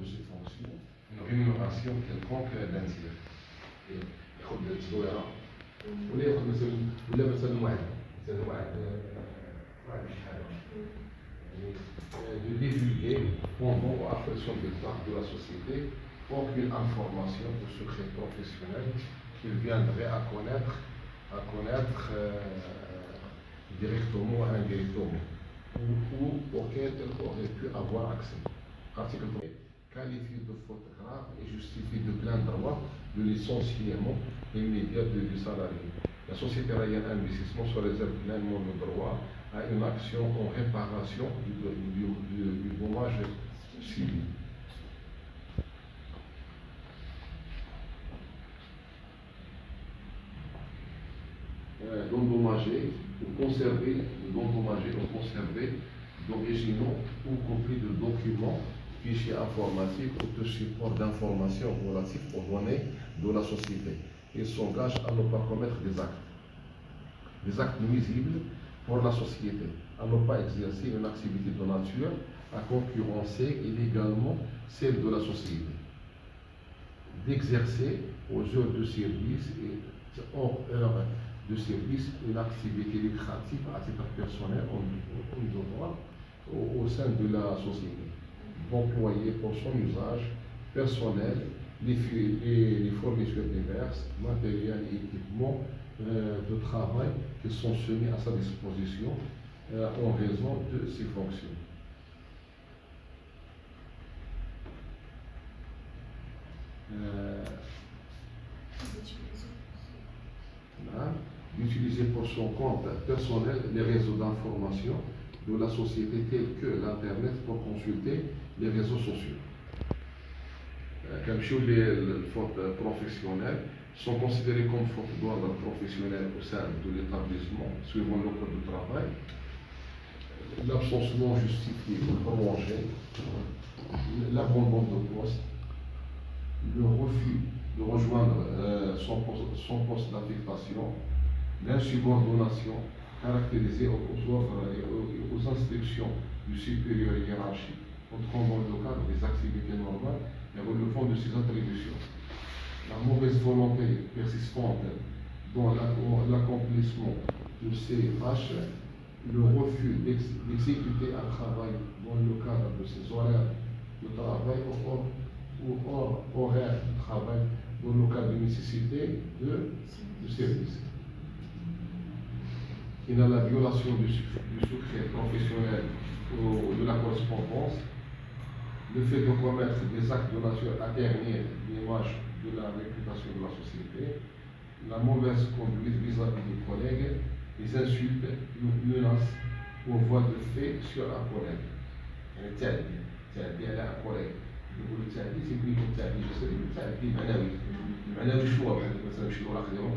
de ses fonctions une rémunération quelconque d'intérêt. ياخذ تزويره ولا ياخذ مثلا واحد شي حاجه de divulguer au nom ou après son départ de la société aucune information ou secret professionnel qu'il viendrait à connaître directement ou indirectement ou auquel elle aurait pu avoir accès. Article 1. Qualifie de faute grave et justifie de plein droit le licenciement immédiat du salarié. La société Ryan Investissement se réserve pleinement le droit à une action en réparation du dommage civil. D'endommager ou conserver, d'originaux ou copies de documents, fichiers informatiques ou de supports d'information relatifs aux données de la société. Il s'engage à ne pas commettre des actes nuisibles pour la société, à ne pas exercer une activité de nature à concurrencer illégalement celle de la société, d'exercer aux heures de service et hors heures de service une activité lucrative à titre personnel au sein de la société, d'employer pour son usage personnel les fournitures diverses, matériels et équipements de travail qui sont soumis à sa disposition en raison de ses fonctions. D'utiliser pour son compte personnel les réseaux d'information de la société tels que l'Internet pour consulter les réseaux sociaux. Les fautes professionnelles sont considérées comme fautes d'ordre professionnel au sein de l'établissement, suivant le code du travail. L'absence non justifiée ou prolongée, l'abandon de poste, le refus de rejoindre son poste d'affectation, l'insubordination caractérisée aux ordres et aux instructions du supérieur hiérarchique, entrant dans le cadre des activités normales et relevant de ses attributions. La mauvaise volonté persistante dans l'accomplissement de ces tâches, le refus d'exécuter un travail dans le cadre de ses horaires de travail ou hors horaire de travail dans le cas de nécessité de service. Il y a la violation du secret professionnel ou de la correspondance, le fait de commettre des actes de nature à ternir l'image de la réputation de la société, la mauvaise conduite vis-à-vis des collègues, les insultes, les menaces ou voies de fait sur un collègue. تعدي على un collègue. يقول التعدي تيكون التعدي جسدي والتعدي معنوي. المعنوي شنو بحال مثلا شي ورق ديالهم